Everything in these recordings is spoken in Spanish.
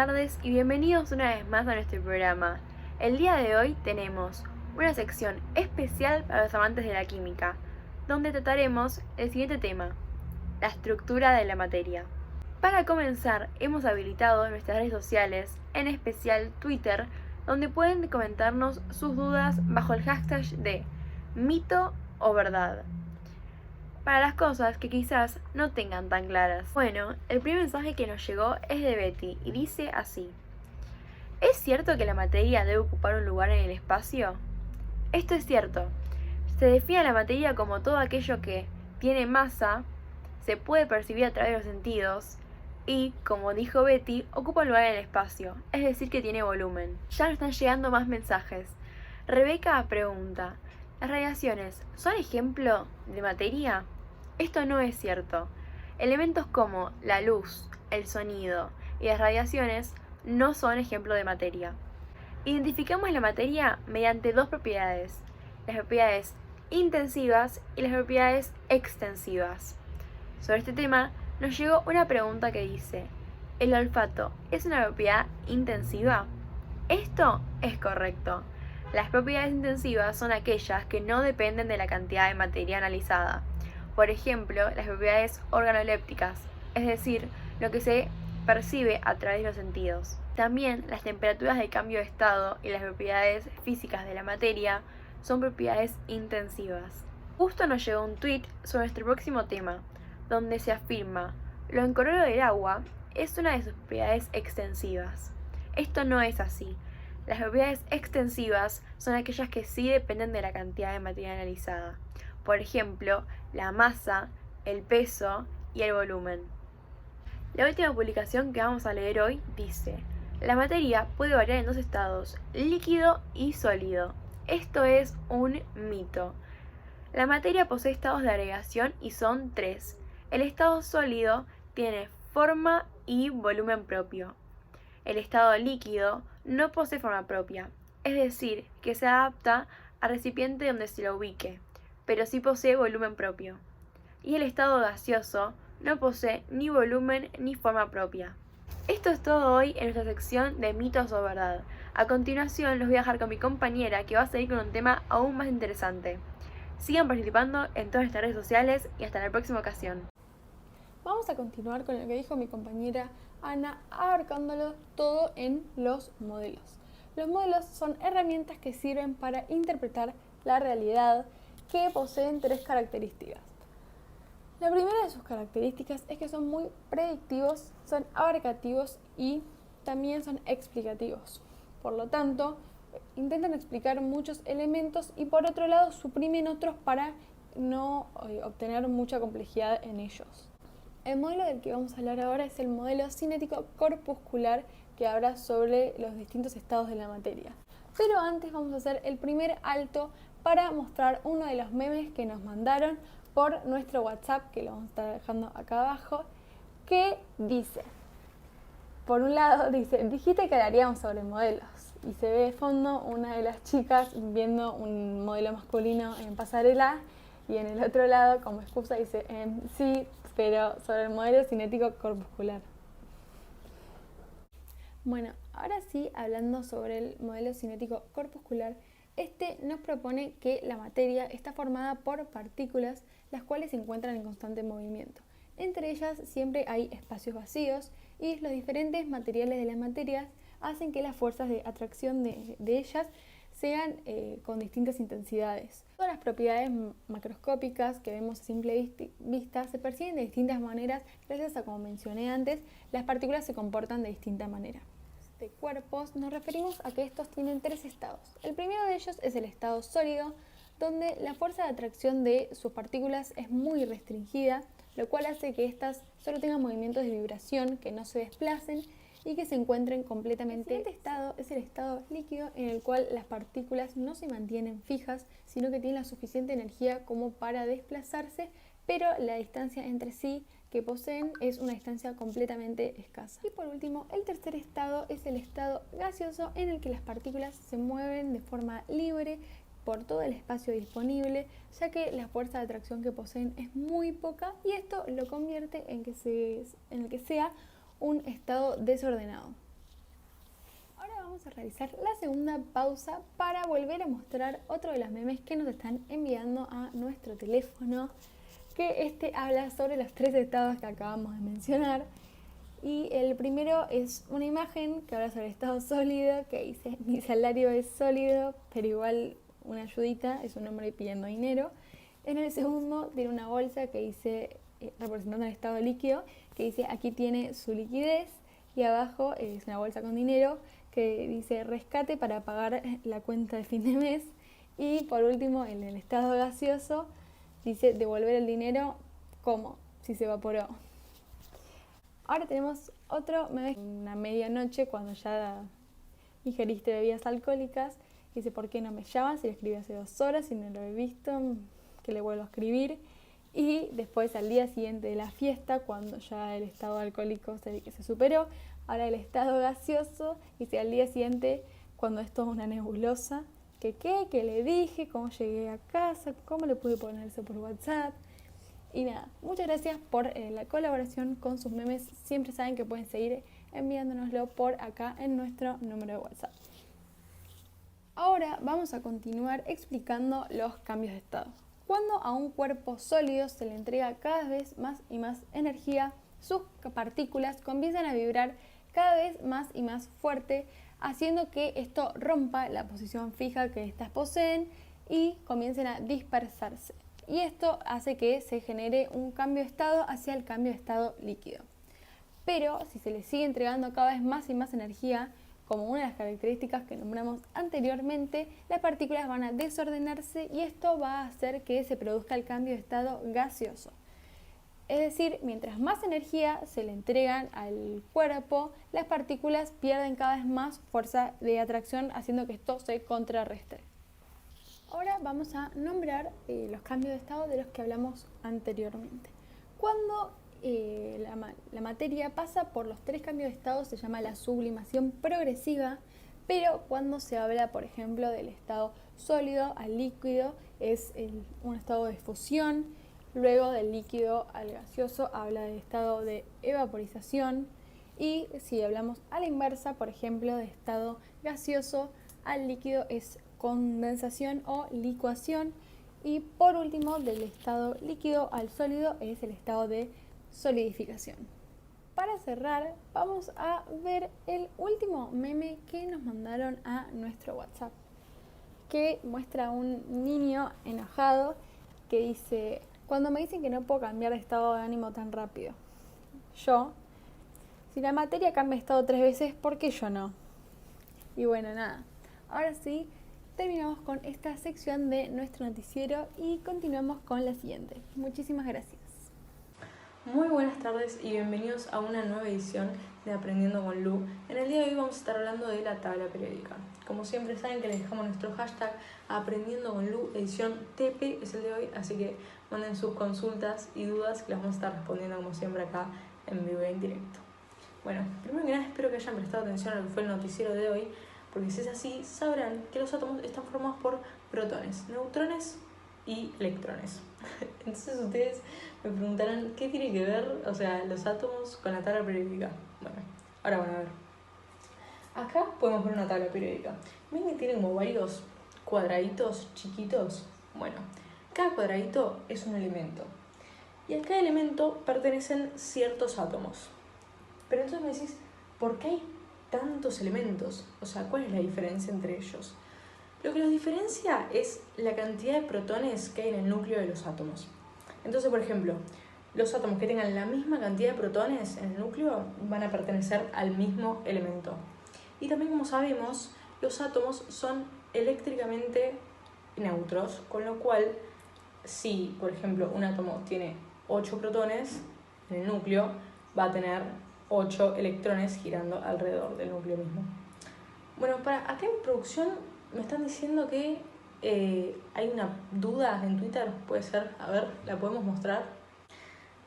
tardes y bienvenidos una vez más a nuestro programa. El día de hoy tenemos una sección especial para los amantes de la química, donde trataremos el siguiente tema, la estructura de la materia. Para comenzar, hemos habilitado nuestras redes sociales, en especial Twitter, donde pueden comentarnos sus dudas bajo el hashtag de mito o verdad, para las cosas que quizás no tengan tan claras. Bueno, el primer mensaje que nos llegó es de Betty y dice así: ¿es cierto que la materia debe ocupar un lugar en el espacio? Esto es cierto. Se define la materia como todo aquello que tiene masa, se puede percibir a través de los sentidos y, como dijo Betty, ocupa un lugar en el espacio, es decir que tiene volumen. Ya nos están llegando más mensajes. Rebeca pregunta: ¿las radiaciones son ejemplo de materia? Esto no es cierto. Elementos como la luz, el sonido y las radiaciones no son ejemplo de materia. Identificamos la materia mediante dos propiedades: las propiedades intensivas y las propiedades extensivas. Sobre este tema nos llegó una pregunta que dice: ¿el olfato es una propiedad intensiva? Esto es correcto. Las propiedades intensivas son aquellas que no dependen de la cantidad de materia analizada. Por ejemplo, las propiedades organolépticas, es decir, lo que se percibe a través de los sentidos. También las temperaturas de cambio de estado y las propiedades físicas de la materia son propiedades intensivas. Justo nos llegó un tweet sobre nuestro próximo tema, donde se afirma: lo incoloro del agua es una de sus propiedades extensivas. Esto no es así. Las propiedades extensivas son aquellas que sí dependen de la cantidad de materia analizada. Por ejemplo, la masa, el peso y el volumen. La última publicación que vamos a leer hoy dice: la materia puede variar en dos estados, líquido y sólido. Esto es un mito. La materia posee estados de agregación y son tres. El estado sólido tiene forma y volumen propio. El estado líquido no posee forma propia, es decir, que se adapta al recipiente donde se lo ubique, pero sí posee volumen propio. Y el estado gaseoso no posee ni volumen ni forma propia. Esto es todo hoy en nuestra sección de mitos o verdad. A continuación los voy a dejar con mi compañera, que va a seguir con un tema aún más interesante. Sigan participando en todas nuestras redes sociales y hasta la próxima ocasión. Vamos a continuar con lo que dijo mi compañera Ana, abarcándolo todo en los modelos. Los modelos son herramientas que sirven para interpretar la realidad, que poseen tres características. La primera de sus características es que son muy predictivos, son abarcativos y también son explicativos. Por lo tanto, intentan explicar muchos elementos y por otro lado suprimen otros para no obtener mucha complejidad en ellos. El modelo del que vamos a hablar ahora es el modelo cinético corpuscular, que habla sobre los distintos estados de la materia. Pero antes vamos a hacer el primer alto para mostrar uno de los memes que nos mandaron por nuestro WhatsApp, que lo vamos a estar dejando acá abajo, que dice: por un lado dice, dijiste que hablaríamos sobre modelos, y se ve de fondo una de las chicas viendo un modelo masculino en pasarela, y en el otro lado, como excusa, dice sí, pero sobre el modelo cinético corpuscular. Bueno, ahora sí, hablando sobre el modelo cinético corpuscular, este nos propone que la materia está formada por partículas, las cuales se encuentran en constante movimiento. Entre ellas siempre hay espacios vacíos y los diferentes materiales de la materia hacen que las fuerzas de atracción de ellas sean con distintas intensidades. Todas las propiedades macroscópicas que vemos a simple vista se perciben de distintas maneras gracias a, como mencioné antes, las partículas se comportan de distinta manera. De cuerpos nos referimos a que estos tienen tres estados. El primero de ellos es el estado sólido, donde la fuerza de atracción de sus partículas es muy restringida, lo cual hace que éstas solo tengan movimientos de vibración, que no se desplacen y que se encuentren completamente. El siguiente estado es el estado líquido, en el cual las partículas no se mantienen fijas, sino que tienen la suficiente energía como para desplazarse, pero la distancia entre sí que poseen es una distancia completamente escasa. Y por último, el tercer estado es el estado gaseoso, en el que las partículas se mueven de forma libre por todo el espacio disponible, ya que la fuerza de atracción que poseen es muy poca, y esto lo convierte en el que sea un estado desordenado. vamos a realizar la segunda pausa para volver a mostrar otro de los memes que nos están enviando a nuestro teléfono, que habla sobre los 3 estados que acabamos de mencionar. Y el primero es una imagen que habla sobre el estado sólido, que dice: mi salario es sólido, pero igual una ayudita, es un hombre pidiendo dinero. En el segundo tiene una bolsa que dice, representando el estado líquido, que dice: aquí tiene su liquidez. Y abajo es una bolsa con dinero que dice: rescate para pagar la cuenta de fin de mes. Y por último, en el estado gaseoso, dice: devolver el dinero, ¿cómo? Si se evaporó. Ahora tenemos otro meme, una medianoche, cuando ya ingeriste bebidas alcohólicas. Dice: ¿por qué no me llamas? Si lo escribí hace 2 horas y no lo he visto, que le vuelvo a escribir. Y después, al día siguiente de la fiesta, cuando ya el estado alcohólico se superó, ahora el estado gaseoso, dice: al día siguiente, cuando esto es una nebulosa, ¿qué le dije? ¿Cómo llegué a casa? ¿Cómo le pude poner eso por WhatsApp? Y nada, muchas gracias por la colaboración con sus memes. Siempre saben que pueden seguir enviándonoslo por acá en nuestro número de WhatsApp. Ahora vamos a continuar explicando los cambios de estado. Cuando a un cuerpo sólido se le entrega cada vez más y más energía, sus partículas comienzan a vibrar cada vez más y más fuerte, haciendo que esto rompa la posición fija que éstas poseen y comiencen a dispersarse. Y esto hace que se genere un cambio de estado hacia el cambio de estado líquido. Pero si se le sigue entregando cada vez más y más energía, como una de las características que nombramos anteriormente, las partículas van a desordenarse y esto va a hacer que se produzca el cambio de estado gaseoso. Es decir, mientras más energía se le entregan al cuerpo, las partículas pierden cada vez más fuerza de atracción, haciendo que esto se contrarrestre. Ahora vamos a nombrar los cambios de estado de los que hablamos anteriormente. Cuando la materia pasa por los 3 cambios de estado se llama la sublimación progresiva, pero cuando se habla, por ejemplo, del estado sólido al líquido es un estado de fusión. Luego del líquido al gaseoso habla del estado de evaporización. Y si hablamos a la inversa, por ejemplo, de estado gaseoso al líquido es condensación o licuación. Y por último, del estado líquido al sólido es el estado de solidificación. Para cerrar, vamos a ver el último meme que nos mandaron a nuestro WhatsApp, que muestra a un niño enojado que dice: cuando me dicen que no puedo cambiar de estado de ánimo tan rápido. Yo, si la materia cambia de estado 3 veces, ¿por qué yo no? Y bueno, nada. Ahora sí, terminamos con esta sección de nuestro noticiero y continuamos con la siguiente. Muchísimas gracias. Muy buenas tardes y bienvenidos a una nueva edición de Aprendiendo con Lu. En el día de hoy vamos a estar hablando de la tabla periódica. Como siempre saben que les dejamos nuestro hashtag Aprendiendo con Lu, edición TP es el de hoy, así que manden sus consultas y dudas que las vamos a estar respondiendo como siempre acá en vivo y en directo. Bueno, primero que nada espero que hayan prestado atención a lo que fue el noticiero de hoy, porque si es así sabrán que los átomos están formados por protones, neutrones y electrones. Entonces ustedes me preguntarán ¿qué tiene que ver, los átomos con la tabla periódica? Bueno, ahora van a ver. Acá podemos ver una tabla periódica. ¿Ven que tiene como varios cuadraditos chiquitos? Bueno, cada cuadradito es un elemento. Y a cada elemento pertenecen ciertos átomos. Pero entonces me decís, ¿por qué hay tantos elementos? ¿Cuál es la diferencia entre ellos? Lo que los diferencia es la cantidad de protones que hay en el núcleo de los átomos. Entonces, por ejemplo, los átomos que tengan la misma cantidad de protones en el núcleo van a pertenecer al mismo elemento. Y también, como sabemos, los átomos son eléctricamente neutros, con lo cual, si, por ejemplo, un átomo tiene 8 protones en el núcleo, va a tener 8 electrones girando alrededor del núcleo mismo. Bueno, acá en producción me están diciendo que hay una duda en Twitter, puede ser, a ver, ¿la podemos mostrar?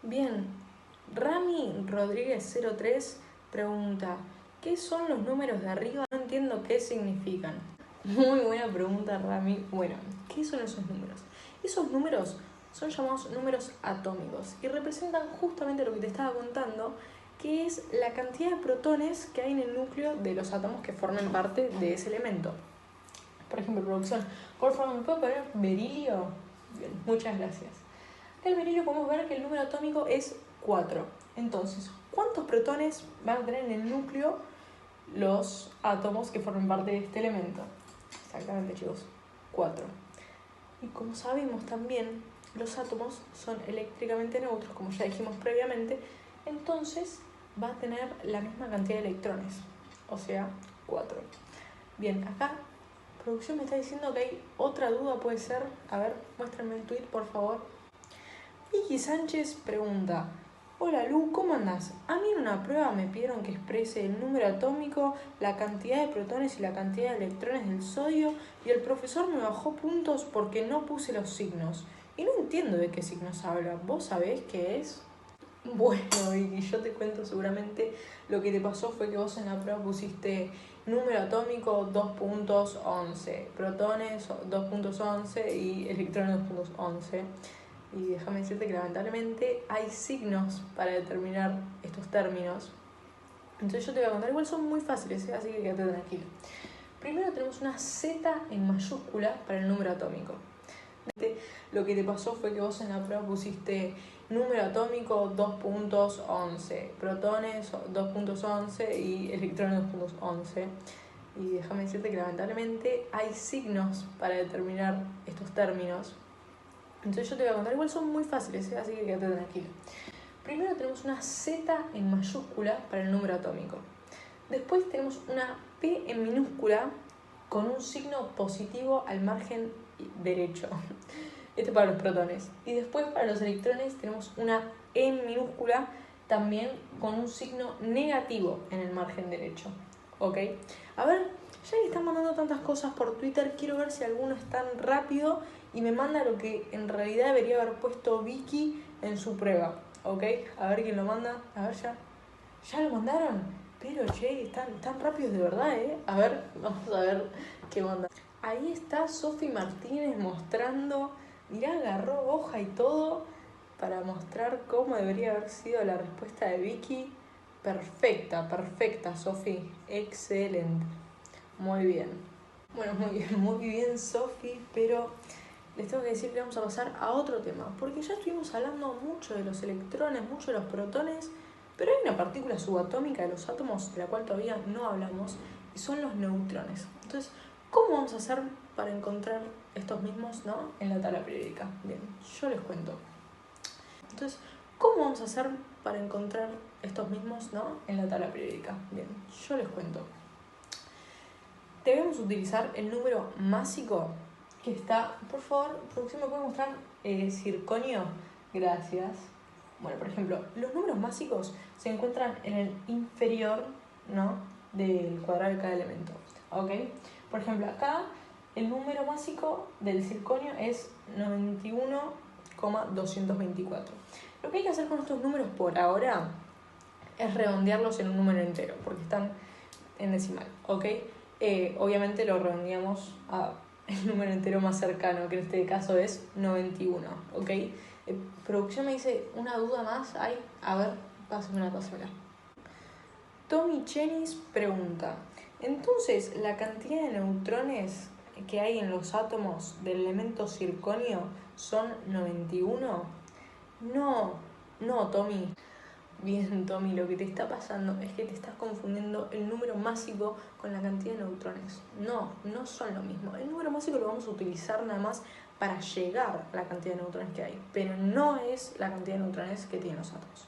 Bien, Rami Rodríguez 03 pregunta: ¿qué son los números de arriba? No entiendo qué significan. Muy buena pregunta, Rami. Bueno, ¿qué son esos números? Esos números son llamados números atómicos y representan justamente lo que te estaba contando, que es la cantidad de protones que hay en el núcleo de los átomos que forman parte de ese elemento. Por ejemplo, producción, por favor, ¿me puedo poner berilio? Bien, muchas gracias. El berilio podemos ver que el número atómico es 4. Entonces, ¿cuántos protones van a tener en el núcleo los átomos que forman parte de este elemento? Exactamente, chicos, 4. Y como sabemos también, los átomos son eléctricamente neutros, como ya dijimos previamente, entonces va a tener la misma cantidad de electrones, o sea, 4. Bien, acá producción me está diciendo que hay otra duda, puede ser. A ver, muéstrenme el tweet, por favor. Vicky Sánchez pregunta: hola Lu, ¿cómo andás? A mí en una prueba me pidieron que exprese el número atómico, la cantidad de protones y la cantidad de electrones del sodio, y el profesor me bajó puntos porque no puse los signos. Y no entiendo de qué signos habla. ¿Vos sabés qué es? Bueno, Vicky, yo te cuento, seguramente lo que te pasó fue que vos en la prueba pusiste número atómico 2.11, protones 2.11 y electrones 2.11. Y déjame decirte que lamentablemente hay signos para determinar estos términos. Entonces yo te voy a contar, igual son muy fáciles, así que quédate tranquilo. Primero tenemos una Z en mayúscula para el número atómico. Lo que te pasó fue que vos en la prueba pusiste número atómico 2.11, protones 2.11 y electrones 2.11. Y déjame decirte que lamentablemente hay signos para determinar estos términos. Entonces yo te voy a contar, igual son muy fáciles, así que quédate tranquilo. Primero tenemos una Z en mayúscula para el número atómico. Después tenemos una P en minúscula con un signo positivo al margen derecho. Este para los protones. Y después para los electrones tenemos una E en minúscula también con un signo negativo en el margen derecho. ¿Ok? A ver, ya que están mandando tantas cosas por Twitter, quiero ver si alguno es tan rápido y me manda lo que en realidad debería haber puesto Vicky en su prueba. ¿Ok? A ver quién lo manda. A ver, ¿ya lo mandaron? Pero, che, están rápidos de verdad, ¿eh? A ver, vamos a ver qué manda. Ahí está Sofi Martínez mostrando, mirá, agarró hoja y todo para mostrar cómo debería haber sido la respuesta de Vicky. Perfecta, Sofi. Excelente. Muy bien. Bueno, muy bien, Sofi, pero les tengo que decir que vamos a pasar a otro tema, porque ya estuvimos hablando mucho de los electrones, mucho de los protones, pero hay una partícula subatómica de los átomos de la cual todavía no hablamos, y son los neutrones. Entonces, ¿cómo vamos a hacer para encontrar estos mismos, ¿no?, en la tabla periódica? Bien, yo les cuento. Entonces, ¿cómo vamos a hacer para encontrar estos mismos, ¿no?, en la tabla periódica? Bien, yo les cuento. Debemos utilizar el número másico que está, por favor, producción, ¿me puede mostrar circonio? Gracias. Bueno, por ejemplo, los números másicos se encuentran en el inferior, ¿no?, del cuadrado de cada elemento. ¿Ok? Por ejemplo, acá el número másico del circonio es 91,224. Lo que hay que hacer con estos números por ahora es redondearlos en un número entero, porque están en decimal. ¿Ok? Obviamente lo redondeamos a el número entero más cercano, que en este caso es 91, ¿ok? Producción me dice una duda más. Ay, a ver, pásamela. Tommy Chenis pregunta: entonces, ¿la cantidad de neutrones que hay en los átomos del elemento circonio son 91? No, Tommy. Bien, Tommy, lo que te está pasando es que te estás confundiendo el número másico con la cantidad de neutrones. No son lo mismo. El número másico lo vamos a utilizar nada más para llegar a la cantidad de neutrones que hay, pero no es la cantidad de neutrones que tienen los átomos.